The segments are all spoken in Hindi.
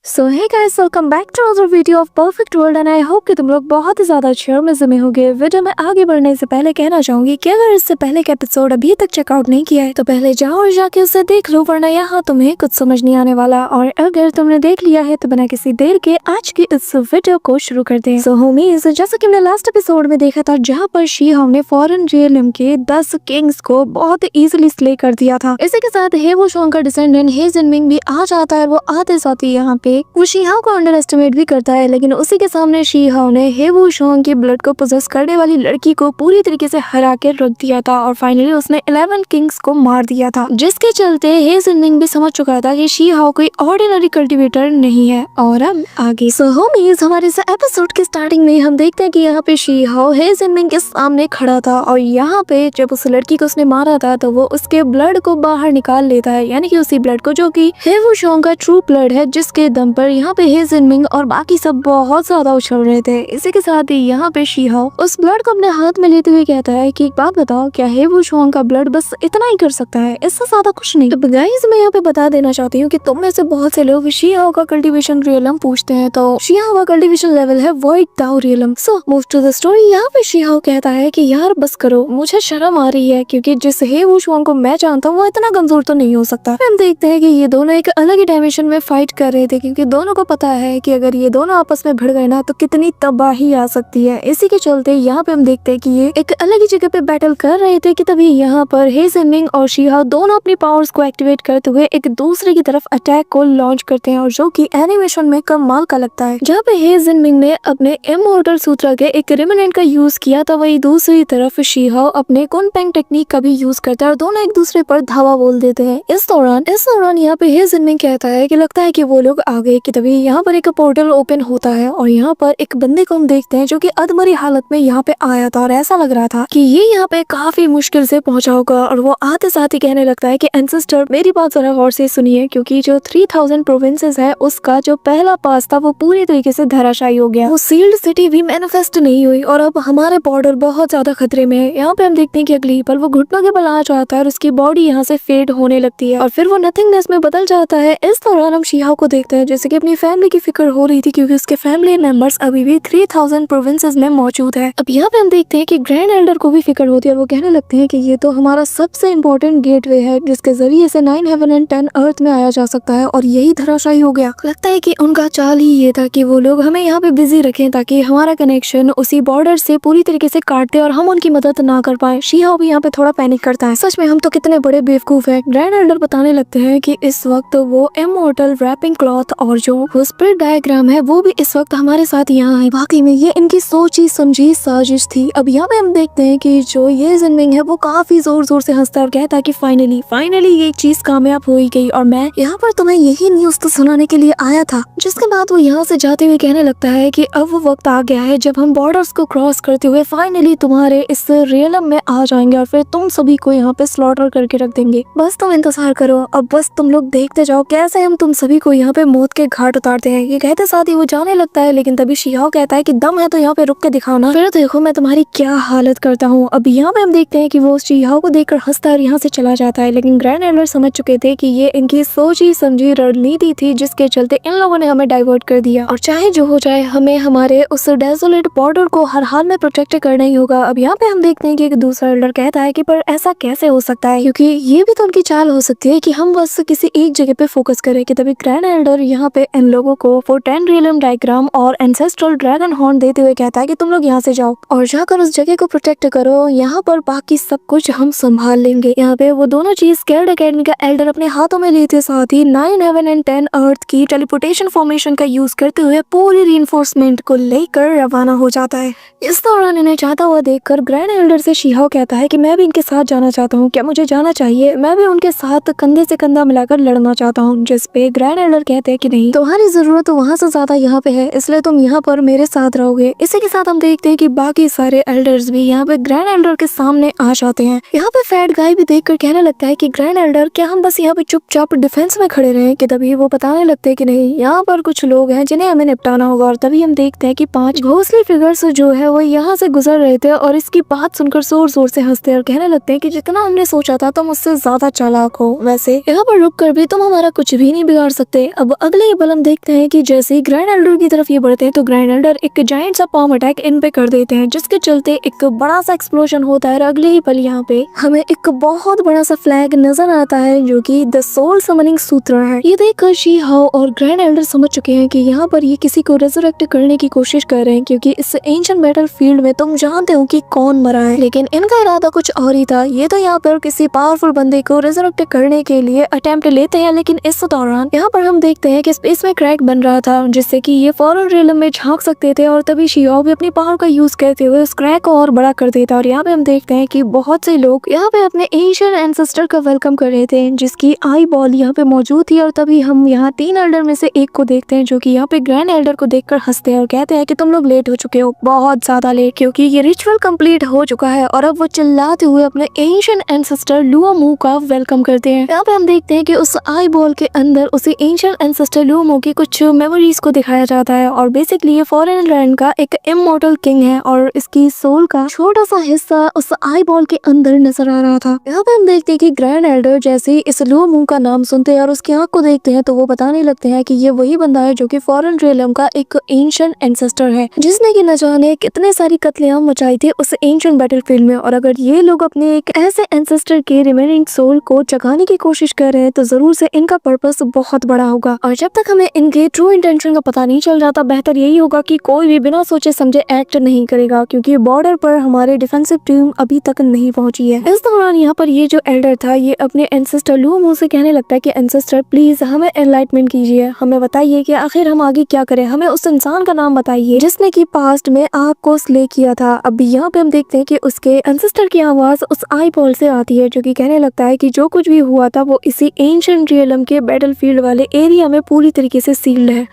So hey guys, welcome back to other video of perfect world and I hope कि तुम लोग बहुत ही ज्यादा अच्छे और मजे में होगे। वीडियो में आगे बढ़ने से पहले कहना चाहूंगी कि अगर इससे पहले का एपिसोड अभी तक चेकआउट नहीं किया है तो पहले जाओ और जाके उसे देख लो, वरना यहाँ तुम्हें कुछ समझ नहीं आने वाला। और अगर तुमने देख लिया है तो बिना किसी देर के आज की इस वीडियो को शुरू करते हैं। सो होमीज, जैसा कि हमने लास्ट एपिसोड में देखा था जहाँ पर शी हाउ ने फॉरेन रियलम के 10 किंग्स को बहुत इजीली स्ले कर दिया था। इसी के साथ हे वो शोंग का डिसेंडेंट हे जिनमिंग भी आ जाता है। वो आते साथ ही यहाँ पे वो शी हाउ को अंडर एस्टिमेट भी करता है, लेकिन उसी के सामने शी हाउ ने हे वो शोंग की ब्लड को पोजेस करने वाली लड़की को पूरी तरीके से हरा के रख दिया था और फाइनली उसने 11 किंग्स को मार दिया था, जिसके चलते हे जिनमिंग भी समझ चुका था कि शी हाउ कोई ऑर्डिनरी कल्टिवेटर नहीं है। और अब आगे सो होमीज, हमारे इस एपिसोड के स्टार्टिंग में हम देखते हैं कि यहाँ पे शी हाउ हे जिनमिंग के सामने खड़ा था और यहाँ पे जब उस लड़की को उसने मारा था तो वो उसके ब्लड को बाहर निकाल लेता है, यानी कि उसी ब्लड को जो कि हे वो शोंग का ट्रू ब्लड है, जिसके दम पर यहाँ पे हे जिनमिंग और बाकी सब बहुत ज्यादा उछल रहे थे। इसी के साथ ही यहाँ पे शी हाउ उस ब्लड को अपने हाथ में लेते हुए कहता है कि एक बात बताओ, क्या हे वो शोंग का ब्लड बस इतना ही कर सकता है, इससे ज्यादा कुछ नहीं? तो गाइस, मैं यहाँ पे बता देना चाहती हूँ कि तुम में से बहुत से लोग शी हाउ का कल्टीवेशन रियलम पूछते हैं, तो शी हाउ का कल्टीवेशन लेवल है void tao realm. So move to the story. यहाँ पे शी हाउ कहता है कि यार बस करो, मुझे शर्म आ रही है क्योंकि जिस हे वो शोंग को मैं जानता हूँ वो इतना कमजोर तो नहीं हो सकता। हम देखते हैं कि ये दोनों एक अलग ही डायमेंशन में फाइट कर रहे थे, क्योंकि दोनों को पता है कि अगर ये दोनों आपस में भिड़ गए ना तो कितनी तबाही आ सकती है। इसी के चलते यहाँ पे हम देखते हैं कि ये एक अलग ही जगह पे बैटल कर रहे थे कि तभी यहाँ पर हे जिनमिंग और शी हाउ दोनों अपनी पावर्स को एक्टिवेट करते हुए एक दूसरे की तरफ अटैक को लॉन्च करते हैं, और जो कि एनिमेशन में कमाल का लगता है। जहाँ पे हे जिनमिंग ने अपने इमॉर्टल सूत्र के एक रिमेनेंट का यूज किया था, वही दूसरी तरफ शी हाउ अपने कुनपेंग टेक्निक का भी यूज करता है और दोनों एक दूसरे पर धावा बोल देते हैं। इस दौरान यहाँ पे हे जिनमिंग कहता है कि लगता है कि वो लोग आ गए, कि तभी यहाँ पर एक पोर्टल ओपन होता है और यहाँ पर एक बंदे को हम देखते हैं जो कि अधमरी हालत में यहाँ पे आया था और ऐसा लग रहा था कि ये यहाँ पे काफी मुश्किल से पहुंचा होगा। और वो आते साथ ही कहने लगता है कि एंसेस्टर मेरी बात जरा गौर से सुनिए, क्योंकि जो 3000 प्रोविंसेस है उसका जो पहला पास था वो पूरी तरीके से धराशायी हो गया। वो सील्ड सिटी भी मैनिफेस्ट नहीं हुई और अब हमारे बॉर्डर बहुत ज्यादा खतरे में है। यहाँ पे हम देखते हैं कि अगली पल वो घुटनों के बल आ जाता है और उसकी बॉडी यहाँ से फेड होने लगती है और फिर वो नथिंगनेस में बदल जाता है। इस दौरान हम शी हाउ को देखते हैं जैसे कि अपनी फैमिली की फिक्र हो रही थी, क्योंकि उसके फैमिली मेंबर्स अभी भी 3000 प्रोविंसेस में मौजूद है। अब यहाँ पे हम देखते हैं कि ग्रैंड एल्डर को भी फिक्र होती है और वो कहने लगते हैं कि ये तो हमारा सबसे इम्पोर्टेंट गेटवे है जिसके जरिए से 9 हेवन एंड 10 अर्थ में आया जा सकता है, और यही धराशायी हो गया। लगता है कि उनका चाल ही ये था कि वो लोग हमें यहाँ पे बिजी रखें ताकि हमारा कनेक्शन उसी बॉर्डर से पूरी तरीके से काट दे और हम उनकी मदद ना कर पाए। शी हाउ भी यहाँ पे थोड़ा पैनिक करता है, सच में हम तो कितने बड़े बेवकूफ है। ग्रैंड एल्डर बताने लगते हैं कि इस वक्त वो इमॉर्टल रैपिंग क्लॉथ और जो स्पिरिट डायग्राम है वो भी इस वक्त हमारे साथ यहाँ है। वाकई में ये इनकी सोची समझी साजिश थी। अब यहाँ पे हम देखते हैं कि जो ये जिनमिंग है वो काफी जोर जोर से हंसता है और कहता है कि फाइनली ये चीज कामयाब हो ही गई और मैं यहाँ पर तुम्हें यही न्यूज तो सुनाने के लिए आया था। जिसके बाद वो यहाँ से जाते हुए कहने लगता है कि अब वो वक्त आ गया है जब हम बॉर्डर्स को क्रॉस करते हुए फाइनली तुम्हारे इस रियलम में आ जाएंगे और फिर तुम सभी को यहाँ पे स्लॉटर करके रख देंगे। बस तुम इंतजार करो, अब बस तुम लोग देखते जाओ कैसे हम तुम सभी को यहाँ पे मौत के घाट उतारते हैं। ये कहते साथ ही वो जाने लगता है, लेकिन तभी शी हाउ कहता है कि दम है तो यहाँ पे रुक के दिखाओ ना, फिर देखो मैं तुम्हारी क्या हालत करता हूँ। अब यहाँ पे हम देखते हैं कि वो शी हाउ को देखकर हंसता है यहाँ से चला जाता है, लेकिन ग्रैंड एल्डर समझ चुके थे कि ये इनकी सोची समझी रणनीति थी जिसके चलते इन लोगों ने हमें डाइवर्ट कर दिया, और चाहे जो हो जाए हमें हमारे उस डेसोलेट बॉर्डर को हर हाल में प्रोटेक्ट करना ही होगा। अब यहाँ पे हम देखते हैं कि एक दूसरा एल्डर कहता है कि पर ऐसा कैसे हो सकता है, क्योंकि ये भी तो उनकी चाल हो सकती है कि हम बस किसी एक जगह पे फोकस करें। कि तभी ग्रैंड एल्डर यहाँ पे इन लोगों को 10 रियलम डायग्राम और एंसेस्ट्रल ड्रैगन हॉर्न देते हुए कहता है कि तुम लोग यहाँ से जाओ और जाकर उस जगह को प्रोटेक्ट करो, यहाँ पर बाकी सब कुछ हम संभाल लेंगे। यहाँ पे वो दोनों चीज स्केल्ड एकेडमी का एल्डर अपने हाथों में लेते साथ ही 9 हेवन एंड 10 अर्थ की टेलीपोर्टेशन फॉर्मेशन का यूज करते हुए पूरी रीइंफोर्समेंट को लेकर रवाना हो जाता है। इस दौरान इन्हें जाता हुआ देखकर ग्रैंड एल्डर से शी हाउ कहता है कि मैं भी इनके साथ जाना चाहता हूँ, क्या मुझे जाना चाहिए? मैं भी उनके साथ कंधे से कंधा मिलाकर लड़ना चाहता हूँ। जिस पे ग्रैंड एल्डर कहते हैं कि नहीं, तुम्हारी जरूरत तो वहाँ से ज्यादा यहाँ पे है, इसलिए तुम यहाँ पर मेरे साथ रहोगे। इसी के साथ हम देखते हैं कि बाकी सारे एल्डर्स भी यहाँ पे ग्रैंड एल्डर के सामने आ जाते हैं। यहाँ पे फैट गाय भी देखकर कहने लगता है कि ग्रैंड एल्डर क्या हम बस यहाँ पे चुपचाप डिफेंस में खड़े रहे? कि तभी वो बताने लगते हैं कि नहीं, यहाँ पर कुछ लोग हैं जिन्हें हमें निपटाना होगा। और तभी हम देखते हैं कि 5 घोंसले फिगर्स जो है वो यहाँ से गुजर रहे थे और इसकी बात सुनकर जोर जोर से हंसते और कहने लगते हैं कि जितना हमने सोचा था तुम उससे ज्यादा चालाक हो, वैसे यहाँ पर रुक कर भी तुम हमारा कुछ भी नहीं बिगाड़ सकते। अब अगले अगले ही पल हम देखते हैं कि जैसे ही ग्रैंड एल्डर की तरफ ये बढ़ते हैं तो ग्रैंड एल्डर एक जायंट सा पॉम अटैक इन पे कर देते हैं, जिसके चलते एक बड़ा सा एक्सप्लोजन होता है। और अगले ही पल यहाँ पे हमें एक बहुत बड़ा सा फ्लैग नजर आता है जो कि द सोल समनिंग सूत्र है। ये देखकर शी हाओ और ग्रैंड एल्डर समझ चुके हैं कि यहाँ पर ये किसी को रेजरेक्ट करने की कोशिश कर रहे हैं, क्योंकि इस एंशिएंट बैटल फील्ड में तुम जानते हो कि कौन मरा है, लेकिन इनका इरादा कुछ और ही था। ये तो यहाँ पर किसी पावरफुल बंदे को रेजरेक्ट करने के लिए अटेम्प्ट लेते हैं, लेकिन इस दौरान यहाँ पर हम देखते हैं कि स्पेस में क्रैक बन रहा था जिससे कि ये फॉरेन रियलम में झांक सकते थे, और तभी शियाओ भी अपनी पावर का यूज करते हुए उस क्रैक को और बड़ा कर देता। और यहाँ पे हम देखते हैं कि बहुत से लोग यहाँ पे अपने एंशिएंट एंसेस्टर का वेलकम कर रहे थे, जिसकी आई बॉल यहाँ पे मौजूद थी। और तभी हम यहाँ 3 एल्डर में से एक को देखते हैं जो कि यहाँ पे ग्रैंड एल्डर को देखकर हंसते हैं और कहते हैं कि तुम लोग लेट हो चुके हो, बहुत ज्यादा लेट, क्योंकि ये रिचुअल कंप्लीट हो चुका है। और अब वो चिल्लाते हुए अपने एंशिएंट एंसेस्टर लुओमू का वेलकम करते हैं। यहाँ पे हम देखते हैं कि उस आई बॉल के अंदर उसे एंशिएंट एंसेस्टर लुओमू की कुछ मेमोरीज को दिखाया जाता है, और बेसिकली ये फॉरेन लैंड का एक इमॉर्टल किंग है और इसकी सोल का छोटा सा हिस्सा उस आई बॉल के अंदर नजर आ रहा था। यहाँ पे हम देखते हैं कि ग्रैंड एल्डर जैसे ही इस लुओमू का नाम सुनते हैं और उसकी आंख को देखते हैं तो वो बताने लगते हैं कि ये वही बंदा है जो कि फॉरेन रियलम का एक एंशिएंट एंसेस्टर है, जिसने कि न जाने कितने सारी कत्लेआम मचाई थी उस एंशिएंट बैटलफील्ड में। और अगर ये लोग अपने एक ऐसे एंसेस्टर के रिमेनिंग सोल को जगाने की कोशिश कर रहे हैं तो जरूर से इनका पर्पस बहुत बड़ा होगा। और जब तक हमें इनके ट्रू इंटेंशन का पता नहीं चल जाता, बेहतर यही होगा कि कोई भी बिना सोचे समझे एक्ट नहीं करेगा, क्योंकि बॉर्डर पर हमारे डिफेंसिव टीम अभी तक नहीं पहुंची है। इस दौरान यहाँ पर ये जो एल्डर था ये अपने एंसेस्टर लुओमू से कहने लगता है कि एंसेस्टर प्लीज हमें एनलाइटमेंट कीजिए, हमें बताइए कि आखिर हम आगे क्या करें, हमें उस इंसान का नाम बताइए जिसने कि पास्ट में आपको स्ले किया था। अब यहाँ पे हम देखते हैं कि उसके एंसेस्टर की आवाज उस आई बॉल से आती है जो कि कहने लगता है कि जो कुछ भी हुआ था वो इसी एंशिएंट रियलम के बैटलफील्ड वाले एरिया में पूरी तरीके से सील्ड है,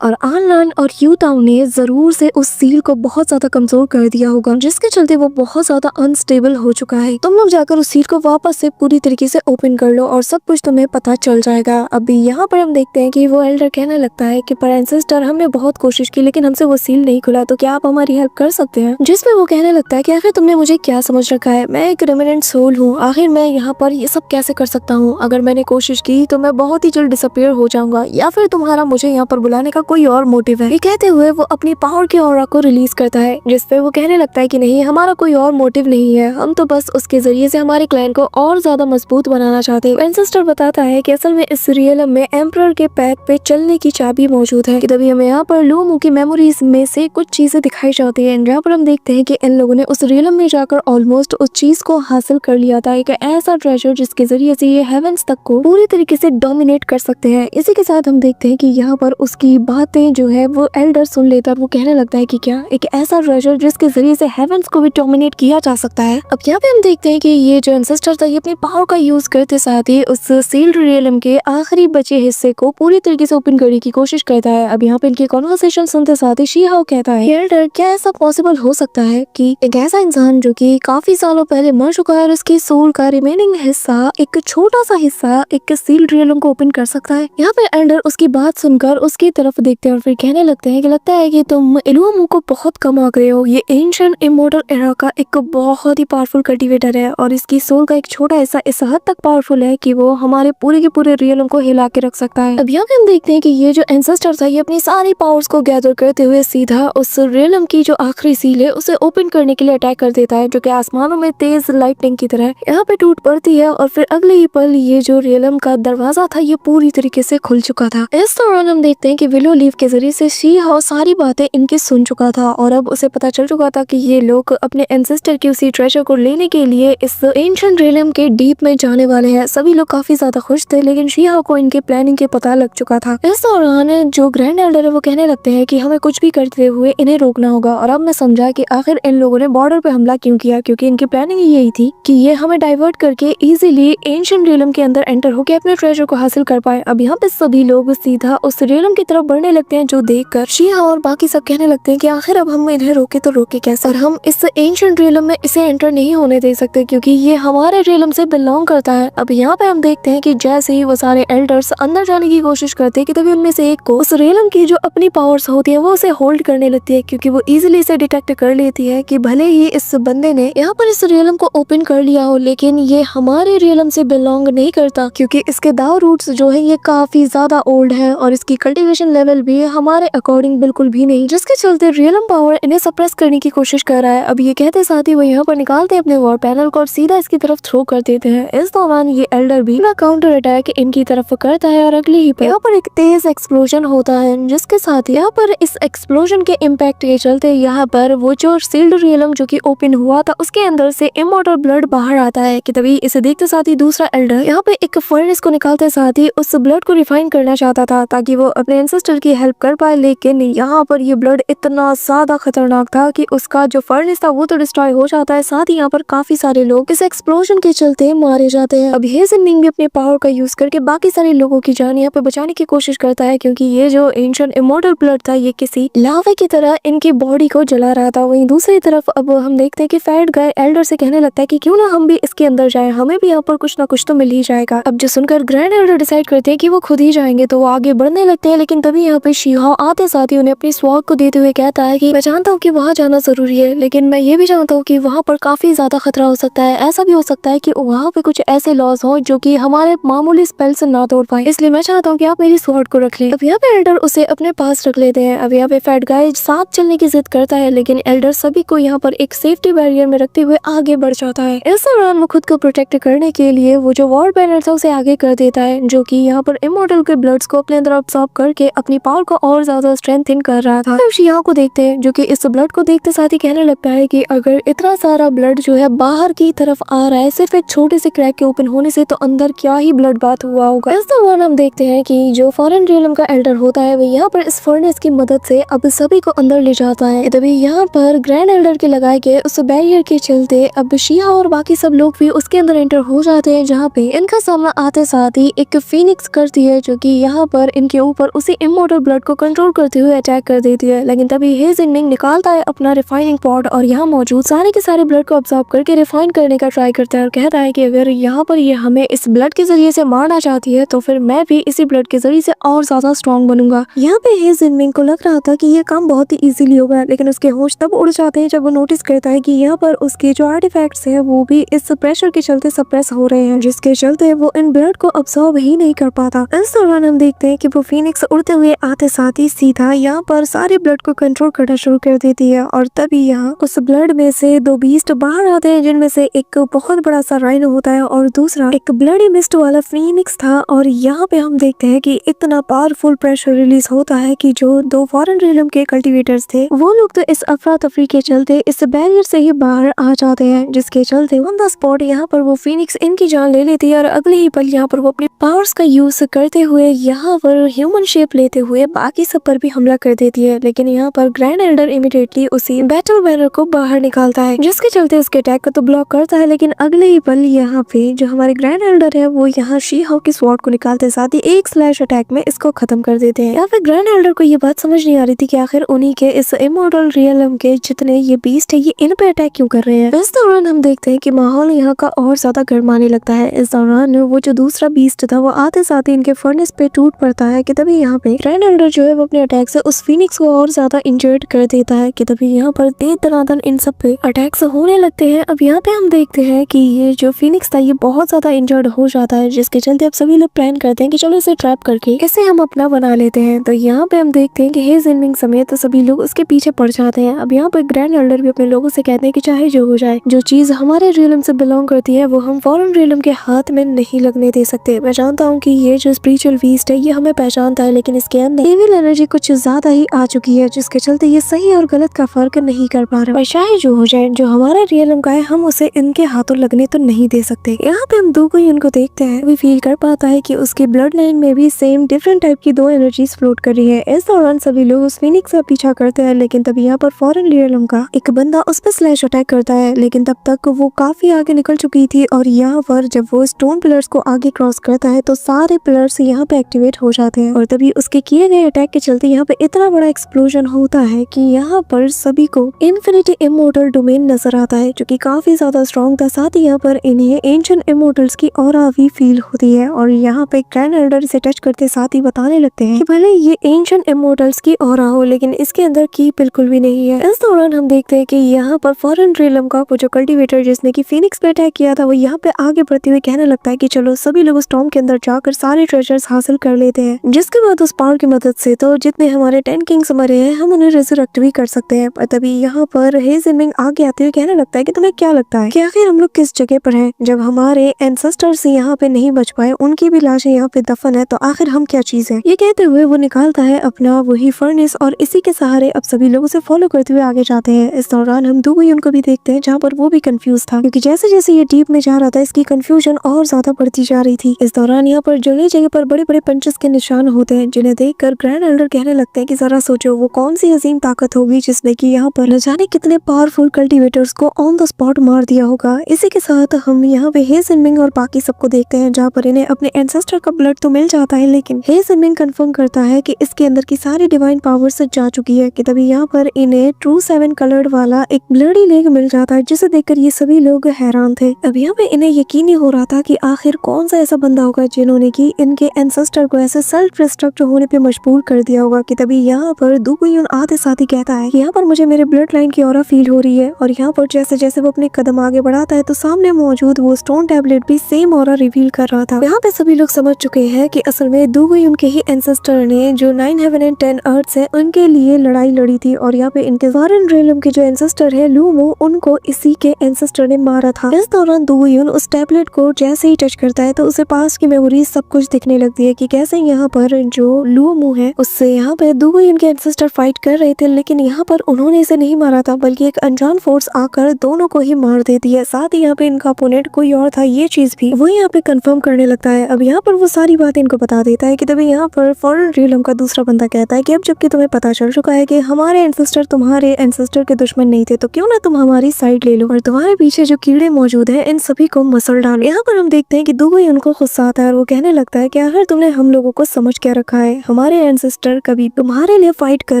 और आनलान और यूताओ ने जरूर से उस सील को बहुत ज्यादा कमजोर कर दिया होगा, जिसके चलते वो बहुत ज्यादा अनस्टेबल हो चुका है। तुम लोग जाकर उस सील को वापस से पूरी तरीके से ओपन कर लो और सब कुछ तुम्हें पता चल जाएगा। अभी यहाँ पर हम देखते हैं कि वो एल्डर कहने लगता है कि पर एंसेस्टर हमने बहुत कोशिश की लेकिन हमसे वो सील नहीं खुला, तो क्या आप हमारी हेल्प कर सकते हैं। जिसमें वो कहने लगता है कि आखिर तुमने मुझे क्या समझ रखा है, मैं एक रेमिनेंट सोल हूँ, आखिर मैं यहाँ पर ये सब कैसे कर सकता हूँ। अगर मैंने कोशिश की तो मैं बहुत ही जल्द डिसअपीयर हो जाऊंगा, या फिर तुम्हारा मुझे यहाँ पर बुलाने का कोई और मोटिव है। ये कहते हुए वो अपनी पावर की ऑरा को रिलीज करता है, जिसपे वो कहने लगता है कि नहीं, हमारा कोई और मोटिव नहीं है, हम तो बस उसके जरिए से हमारे क्लैन को और ज्यादा मजबूत बनाना चाहते हैं। एंसेस्टर बताता है कि असल में इस रियलम में एम्परर के पैक पे चलने की चाबी मौजूद है। कि तभी हमें यहाँ पर लुओमू की मेमोरीज में से कुछ चीजें दिखाई जाती है, जहाँ पर हम देखते हैं कि इन लोगों ने उस रियलम में जाकर ऑलमोस्ट उस चीज को हासिल कर लिया था, एक ऐसा ट्रेजर जिसके जरिए से ये हेवेंस तक को पूरी तरीके से डोमिनेट कर सकते हैं। इसी के साथ हम देखते हैं कि यहाँ पर उसकी बातें जो है वो एल्डर सुन लेता है। वो कहने लगता है कि क्या एक ऐसा ट्रेजर जिसके जरिए से हेवेंस को भी डोमिनेट किया जा सकता है। अब यहाँ पे हम देखते हैं कि ये जो एंसेस्टर था ये अपनी पावर का यूज करते साथ ही उस सील्ड रियलम के आखिरी बचे हिस्से को पूरी तरीके से ओपन करने की कोशिश करता है। अब यहाँ पे इनकी कॉन्वर्सेशन सुनते साथ ही शी हाओ कहता है, एल्डर क्या ऐसा पॉसिबल हो सकता है कि एक ऐसा इंसान जो कि काफी सालों पहले मर चुका है और उसकी सोल का रिमेनिंग हिस्सा, एक छोटा सा हिस्सा एक सील्ड रियलम को ओपन कर सकता है। यहाँ पे एल्डर उसकी बात सुनकर उसकी तरफ देखते हैं और फिर कहने लगते हैं कि लगता है कि तुम लुओमू को बहुत कम आंक रहे हो, ये एंशिएंट इमॉर्टल एरा का एक बहुत ही पावरफुल कल्टीवेटर है और इसकी सोल का एक छोटा हिस्सा इस हद तक पावरफुल है कि वो हमारे पूरे के पूरे रियलम को हिला के रख सकता है। अब यहाँ पे हम देखते हैं कि ये जो एंसेस्टर था ये अपनी सारी पावर्स को गैदर करते हुए सीधा उस रियलम की जो आखिरी सील है उसे ओपन करने के लिए अटैक कर देता है, जो कि आसमानों में तेज लाइटनिंग की तरह यहाँ पे टूट पड़ती है। और फिर अगले ही पल ये जो रियलम का दरवाजा था ये पूरी तरीके से खुल चुका था। इस दौरान हम देखते हैं कि विलो लीफ के जरिए से शी हाओ सारी बातें इनके सुन चुका था और अब उसे पता चल चुका था कि ये लोग अपने एंसेस्टर की उसी ट्रेजर को लेने के लिए इस एंशिएंट रियलम के डीप में जाने वाले हैं। सभी लोग काफी ज्यादा खुश थे, लेकिन शी हाओ को इनके प्लानिंग के पता लग चुका था। इस दौरान जो ग्रैंड एल्डर है वो कहने लगते हैं कि हमें कुछ भी करते हुए इन्हें रोकना होगा। और अब मैं समझा कि आखिर इन लोगों ने बॉर्डर पे हमला क्यों किया, क्योंकि इनकी प्लानिंग यही थी कि ये हमें डाइवर्ट करके इजीली एंशिएंट रियलम के अंदर एंटर होकर अपने ट्रेजर को हासिल कर पाए। अब यहाँ पे सभी लोग सीधा उस रियलम की तरफ बढ़ने बढ़ने लगते हैं, जो देखकर शिया और बाकी सब कहने लगते हैं कि आखिर अब हम इन्हें रोके तो रोके कैसे, और हम इस एंशिएंट रियलम में इसे एंटर नहीं होने दे सकते क्योंकि ये हमारे रियलम से बिलोंग करता है। अब यहाँ पे हम देखते हैं कि जैसे ही वो सारे एल्डर्स अंदर जाने की कोशिश करते हैं कि तभी उनमें से एक को उस रियलम की जो अपनी पावर्स होती है वो उसे होल्ड करने लगती है, क्योंकि वो इजीली इसे डिटेक्ट कर लेती है कि भले ही इस बंदे ने यहाँ पर इस रियलम को ओपन कर लिया हो लेकिन ये हमारे रियलम से बिलोंग नहीं करता, क्योंकि इसके दाव रूट्स जो है ये काफी ज्यादा ओल्ड है और इसकी कल्टीवेशन लेवल भी हमारे अकॉर्डिंग बिल्कुल भी नहीं, जिसके चलते रियलम पावर इन्हें सप्रेस करने की कोशिश कर रहा है। अब ये कहते साथ ही वो यहाँ पर निकालते हैं अपने वॉर पैनल को और सीधा इसकी तरफ थ्रो कर देते हैं। इस दौरान ये एल्डर भी काउंटर अटैक इनकी तरफ करता है और अगले ही यहाँ पर एक तेज एक्सप्लोजन होता है, जिसके साथ यहाँ पर इस एक्सप्लोजन के इम्पैक्ट के चलते यहाँ पर वो जो सील्ड रियलम जो कि ओपन हुआ था उसके अंदर से इमॉर्टल ब्लड बाहर आता है कि तभी इसे देखते साथ ही दूसरा एल्डर यहाँ पे एक फर्नेस को निकालते साथ ही उस ब्लड को रिफाइन करना चाहता था ताकि वो अपने एंसेस्टर की हेल्प कर पाए, लेकिन यहाँ पर ये ब्लड इतना ज्यादा खतरनाक था कि उसका जो फर्नेस था वो तो डिस्ट्रॉय हो जाता है, साथ ही यहाँ पर काफी सारे लोग इस एक्सप्लोजन के चलते मारे जाते हैं। अब हेज़नमिंग भी अपने पावर का यूज करके बाकी सारे लोगों की जान यहाँ पे बचाने की कोशिश करता है, क्योंकि ये जो एंशिएंट इमॉर्टल ब्लड था ये किसी लावा की तरह इनकी बॉडी को जला रहा था। वहीं दूसरी तरफ अब हम देखते हैं कि फैट गाय एल्डर से कहने लगता है कि क्यों ना हम भी इसके अंदर जाएं, हमें भी यहाँ पर कुछ ना कुछ तो मिल ही जाएगा। अब जो सुनकर ग्रैंड एल्डर डिसाइड करते हैं कि वो खुद ही जाएंगे तो वो आगे बढ़ने लगते हैं, लेकिन तभी यहाँ पे शीहाओ आते साथ ही उन्हें अपनी स्वॉर्ड को देते हुए कहता है कि मैं जानता हूँ कि वहाँ जाना जरूरी है, लेकिन मैं ये भी जानता हूँ कि वहाँ पर काफी ज्यादा खतरा हो सकता है। ऐसा भी हो सकता है कि वहाँ पे कुछ ऐसे लॉस हो जो कि हमारे मामूली स्पेल से ना तोड़ पाए, इसलिए मैं चाहता हूँ कि आप मेरी स्वॉर्ड को रख लें। अब यहाँ पे एल्डर उसे अपने पास रख लेते हैं। अब यहाँ पे फैट गाय साथ चलने की जिद करता है, लेकिन एल्डर सभी को यहाँ पर एक सेफ्टी बैरियर में रखते हुए आगे बढ़ जाता है। इस दौरान वो खुद को प्रोटेक्ट करने के लिए वो जो वॉर बैनर था उसे आगे कर देता है, जो कि यहाँ पर इमॉर्टल के ब्लड्स को अपने अंदर अब्सॉर्ब करके अपनी पावर को और ज्यादा स्ट्रेंथन कर रहा था। शिया को देखते हैं जो कि इस ब्लड को देखते साथ ही कहने लगता है कि अगर इतना सारा ब्लड जो है बाहर की तरफ आ रहा है सिर्फ एक छोटे से क्रैक के ओपन होने से, तो अंदर क्या ही ब्लड बात हुआ होगा। इस दौरान हम देखते हैं कि जो फॉरेन रियलम का एल्डर होता है वो यहाँ पर इस फर्नेस की मदद से अब सभी को अंदर ले जाता है। तभी यहाँ पर ग्रैंड एल्डर के लगाए गए उस बैरियर के चलते अब शिया और बाकी सब लोग भी उसके अंदर एंटर हो जाते हैं, जहाँ पे इनका सामना आते साथ ही एक फीनिक्स करती है जो कि यहाँ पर इनके ऊपर उसी इमॉर्टल ब्लड को कंट्रोल करते हुए अटैक कर देती है। लेकिन तभी हेज़नमिंग निकालता है अपना रिफाइनिंग पॉट और यहाँ मौजूद सारे के सारे ब्लड को अब्सॉर्ब करके रिफाइन करने का ट्राई करता है और कहता है कि अगर यहाँ पर ये हमें इस ब्लड के जरिए से मारना चाहती है तो फिर मैं भी इसी ब्लड के जरिए से और ज्यादा स्ट्रॉन्ग बनूंगा। यहाँ पे हेज़नमिंग को लग रहा था कि ये काम बहुत ही इजीली होगा, लेकिन उसके होश तब उड़ जाते हैं जब वो नोटिस करता है कि यहाँ पर उसके जो आर्टिफैक्ट्स हैं वो भी इस प्रेशर के चलते सप्रेस हो रहे हैं, जिसके चलते वो इन ब्लड को अब्सॉर्ब ही नहीं कर पाता। इस दौरान हम देखते हैं कि वो फीनिक्स उड़ते हुए आते साथ ही सीधा यहाँ पर सारे ब्लड को कंट्रोल करना शुरू कर देती है और तभी यहाँ उस ब्लड में से दो बीस्ट बाहर आते हैं, जिनमें से एक बहुत बड़ा सा राइनो होता है और दूसरा एक ब्लडी मिस्ट वाला फीनिक्स था। और यहाँ पे हम देखते हैं कि इतना पावरफुल प्रेशर रिलीज होता है कि जो दो फॉरेन रियलम के कल्टीवेटर्स थे वो लोग तो इस अफरा तफरी के चलते इस बैरियर से ही बाहर आ जाते हैं, जिसके चलते ऑन द स्पॉट यहाँ पर वो फीनिक्स इनकी जान ले लेती है और अगले ही पल यहाँ पर वो अपने पावर्स का यूज करते हुए यहाँ पर ह्यूमन शेप लेते हुए बाकी सब पर भी हमला कर देती है। लेकिन यहाँ पर ग्रैंड एल्डर इमीडिएटली उसी बैटल बैनर को बाहर निकालता है, जिसके चलते उसके अटैक को तो ब्लॉक करता है। लेकिन अगले ही पल यहाँ पे जो हमारे ग्रैंड एल्डर है वो यहाँ शी-हाओ की स्वॉर्ड को निकालते साथ ही एक स्लैश अटैक में इसको खत्म कर देते हैं। यहाँ पे ग्रैंड एल्डर को ये बात समझ नहीं आ रही थी कि आखिर उन्हीं के इस इमॉर्टल रियलम के जितने ये बीस्ट है ये इन पे अटैक क्यों कर रहे हैं। इस दौरान हम देखते हैं कि माहौल यहाँ का और ज्यादा गर्माने लगता है। इस दौरान वो जो दूसरा बीस्ट था वो आते साथ ही इनके फर्नेस पे टूट पड़ता है कि तभी यहाँ पे ग्रैंड एल्डर जो है वो अपने अटैक से उस फीनिक्स को और ज्यादा इंजर्ड कर देता है कि तभी यहाँ पर दनादन इन सब पे अटैक्स होने लगते हैं। अब यहाँ पे हम देखते हैं कि ये जो फीनिक्स था ये बहुत ज्यादा इंजर्ड हो जाता है, जिसके चलते अब सभी लोग प्लान करते हैं कि चलो इसे ट्रैप करके इसे हम अपना बना लेते हैं। तो यहाँ पे हम देखते हैं कि हेज़नमिंग समेत तो सभी लोग उसके पीछे पड़ जाते हैं। अब यहाँ पे ग्रैंड एल्डर भी अपने लोगों से कहते हैं कि चाहे जो हो जाए, जो चीज हमारे रियलम से बिलोंग करती है वो हम फॉरेन रियलम के हाथ में नहीं लगने दे सकते। मैं जानता हूँ कि ये जो स्पिरिचुअल बीस्ट है ये हमें पहचानता है, लेकिन इसके अंदर एविल एनर्जी कुछ ज्यादा ही आ चुकी है, जिसके चलते ये सही और गलत का फर्क नहीं कर पा रहा। चाहे जो हो जाए, जो हमारा रियलम का है हम उसे इनके हाथों लगने तो नहीं दे सकते। यहाँ पे हम दो कोई उनको देखते हैं, वो फील कर पाता है कि उसकी ब्लड लाइन में भी सेम डिफरेंट टाइप की दो एनर्जीज फ्लोट कर रही है। इस दौरान सभी लोग उस फीनिक्स का पीछा करते हैं, लेकिन तभी यहाँ पर फॉरेन रियलम का एक बंदा उस पर स्लैश अटैक करता है, लेकिन तब तक वो काफी आगे निकल चुकी थी। और यहाँ पर जब वो स्टोन पिलर्स को आगे क्रॉस करता है तो सारे पिलर्स यहाँ पे एक्टिवेट हो जाते हैं और तभी उसके किए गए अटैक के चलते यहाँ पे इतना बड़ा एक्सप्लोजन होता है कि यहाँ पर सभी को इन्फिनिटी इमोर्टल डोमेन नजर आता है जो कि काफी ज्यादा स्ट्रॉन्ग था। साथ ही यहाँ पर इन्हें एंशिएंट इमोर्टल्स की ऑरा भी फील होती है और यहाँ पे ग्रैंड एल्डर इसे टच करते साथ ही बताने लगते हैं कि भले ये एंशिएंट इमोर्टल्स की ऑरा हो लेकिन इसके अंदर की बिल्कुल भी नहीं है। इस दौरान हम देखते हैं कि यहाँ पर फॉरेन रियलम का वो जो कल्टीवेटर जिसने की फीनिक्स पे अटैक किया था वो यहाँ पे आगे बढ़ते हुए कहने लगता है कि चलो सभी लोग स्टॉर्म के अंदर जाकर सारे ट्रेजर्स हासिल कर लेते हैं, जिसके बाद उस पावर की मदद से तो जितने हमारे 10 किंग्स मरे हैं हम उन्हें रिजरेक्ट भी कर सकते हैं। पर तभी यहाँ पर हे जिनमिंग आगे आते हुए कहने लगता है कि तुम्हें क्या लगता है कि आखिर हम लोग किस जगह पर हैं? जब हमारे एंसेस्टर्स यहाँ पे नहीं बच पाए, उनकी भी लाशें यहाँ पे दफन है, तो आखिर हम क्या चीज है? ये कहते हुए वो निकालता है अपना वही फर्नेस और इसी के सहारे अब सभी लोग उसे फॉलो करते हुए आगे जाते हैं। इस दौरान हम दुगुयुन को भी देखते हैं जहाँ पर वो भी कंफ्यूज था क्योंकि जैसे जैसे ये डीप में जा रहा था इसकी कंफ्यूजन और ज्यादा बढ़ती जा रही थी। इस दौरान यहाँ पर जगह जगह पर बड़े बड़े पंचेस के निशान होते हैं जिन्हें देखकर ग्रैंड एल्डर कहने लगते हैं कि जरा सोचो वो कौन सी अजीम ताकत होगी जिसने कि यहाँ पर न जाने कितने पावरफुल कल्टीवेटर्स को ऑन द स्पॉट मार दिया होगा। इसी के साथ हम यहाँ पे हे जिनमिंग और बाकी सबको देखते हैं जहाँ पर इन्हें अपने एंसेस्टर का ब्लड तो मिल जाता है लेकिन हे जिनमिंग कंफर्म करता है कि इसके अंदर की सारी डिवाइन पावर्स जा चुकी है कि तभी यहाँ पर इन्हें ट्रू 7 कलर्ड वाला एक ब्लडी लेग मिल जाता है जिसे देखकर ये सभी लोग हैरान थे। अब यहाँ पे इन्हें यकीन नहीं हो रहा था कि आखिर कौन सा ऐसा बंदा होगा जिन्होंने की इनके एंसेस्टर को ऐसे सेल्फ डिस्ट्रक्ट होने पे मजबूर कर दिया होगा। कि तभी यहाँ पर दुगुयुन आते साथ ही कहता है कि यहाँ पर मुझे मेरे ब्लड लाइन की ऑरा फील हो रही है और यहाँ पर जैसे जैसे वो अपने कदम आगे बढ़ाता है तो सामने मौजूद वो स्टोन टैबलेट भी सेम ऑरा रिवील कर रहा था। यहाँ पे सभी लोग समझ चुके हैं कि असल में दुगुयुन के ही एंसेस्टर ने जो 9 हेवन एंड 10 अर्थ है उनके लिए लड़ाई लड़ी थी और यहाँ पे इनके फॉरेन रियलम के जो एंसेस्टर है लूमो उनको इसी के एंसेस्टर ने मारा था। इस दौरान दुगुयुन उस टैबलेट को जैसे ही टच करता है तो उसे पास की मेमोरीज सब कुछ दिखने लगती है कि कैसे यहाँ पर जो लूमो है उससे यहाँ पे दुगुयुन के एंसेस्टर फाइट कर रहे थे लेकिन यहाँ पर उन्होंने इसे नहीं मारा था बल्कि एक अनजान फोर्स आकर दोनों को ही मार देती है। साथ ही यहाँ पे इनका अपोनेंट कोई और था ये चीज भी वो यहाँ पे कंफर्म करने लगता है। अब यहाँ पर वो सारी बात इनको बता देता है कि तभी यहाँ पर फॉरेन रियलम का दूसरा बंदा कहता है कि अब जबकि तुम्हें पता चल चुका है कि हमारे एंसेस्टर तुम्हारे एंसेस्टर के दुश्मन नहीं थे तो क्यों ना तुम हमारी साइड ले लो और तुम्हारे पीछे जो कीड़े मौजूद है इन सभी को मसल डालो। यहाँ पर हम देखते हैं कि दुगुयुन उनको गुस्सा आता है और वो कहने लगता है कि आखिर तुमने हम लोगों को समझ क्या रखा है? हमारे एंसेस्टर कभी तुम्हारे लिए फाइट कर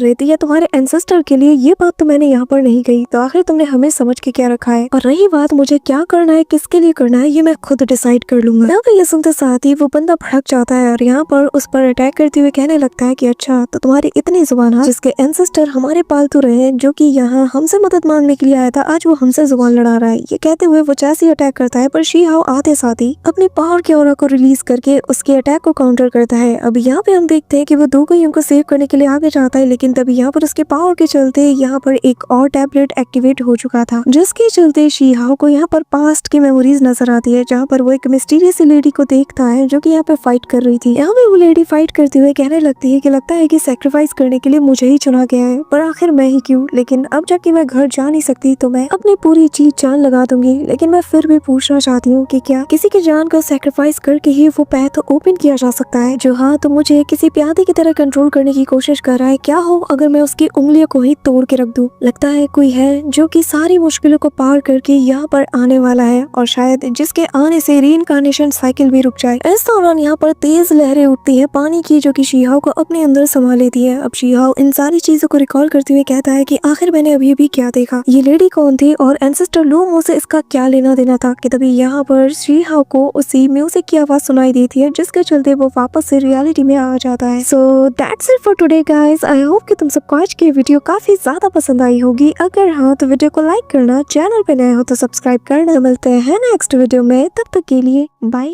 रहे थे या तुम्हारे एंसेस्टर के लिए? ये बात तो मैंने यहाँ पर नहीं कही, तो आखिर तुमने हमें समझ के क्या रखा है? और रही बात मुझे क्या करना है किसके लिए करना है ये मैं खुद डिसाइड कर लूंगा। यहाँ पे ये सुनते साथ ही वो बंदा भड़क जाता है और यहाँ पर उस पर अटैक करते हुए कहने लगता है कि अच्छा तो तुम्हारी इतनी जुबान है, जिसके एंसेस्टर हमारे पालतू रहे हैं जो कि यहाँ हमसे मदद मांगने के लिए आया था, आज वो हमसे जुबान लड़ा रहा है। ये कहते हुए वो जैसे ही अटैक करता है पर शी हाओ आते साथ ही अपनी पावर के ऑरा को रिलीज करके उसके अटैक को काउंटर करता है। अब यहाँ पे हम देखते हैं कि वो दुगुयुन को सेव करने के लिए आगे जाता है लेकिन तभी यहाँ पर उसके पावर के चलते यहाँ पर एक और टैबलेट एक्टिवेट हो चुका था जिसके चलते शी हाओ को यहाँ पर पास्ट की मेमोरीज नजर आती है जहाँ पर वो एक मिस्टीरियस लेडी को देखता है जो कि यहाँ पे फाइट कर रही थी। यहाँ पे वो लेडी फाइट करते हुए कहने लगती है कि लगता है कि सैक्रिफाइस करने के लिए मुझे ही चुना गया है, पर आखिर मैं ही क्यों? लेकिन अब जाके मैं घर जा नहीं सकती तो मैं अपनी पूरी चीज जान लगा दूंगी। लेकिन मैं फिर भी पूछना चाहती हूँ कि क्या किसी की जान को सैक्रिफाइस करके ही वो पैथ ओपन किया जा सकता है जो हाँ तो मुझे किसी प्यादे की तरह कंट्रोल करने की कोशिश कर रहा है? क्या हो अगर मैं उसकी उंगलियों को ही तोड़ के रख दूं? लगता है कोई है जो कि सारी मुश्किलों को पार करके यहाँ पर आने वाला है और शायद जिसके आने से रीइंकार्नेशन साइकिल भी रुक जाए। इस दौरान यहाँ पर तेज लहरें उठती है पानी की जो कि शी हाओ को अपने अंदर संभाल लेती है। अब शी हाओ इन सारी चीजों को रिकॉल करते हुए कहता है कि आखिर मैंने अभी भी क्या देखा, ये लेडी कौन थी और एंसेस्टर लूमो से इसका क्या लेना देना था? कि तभी यहाँ पर शी हाओ को उसी म्यूजिक की आवाज सुनाई देती है जिसके चलते वो वापस से रियलिटी में आ जाता है। So that's it for today guys. I hope कि तुम सबको आज की वीडियो काफी ज्यादा पसंद आई होगी। अगर हाँ तो वीडियो को लाइक करना, चैनल पे नए हो तो सब्सक्राइब करना। मिलते हैं नेक्स्ट वीडियो में, तब तक के लिए बाय।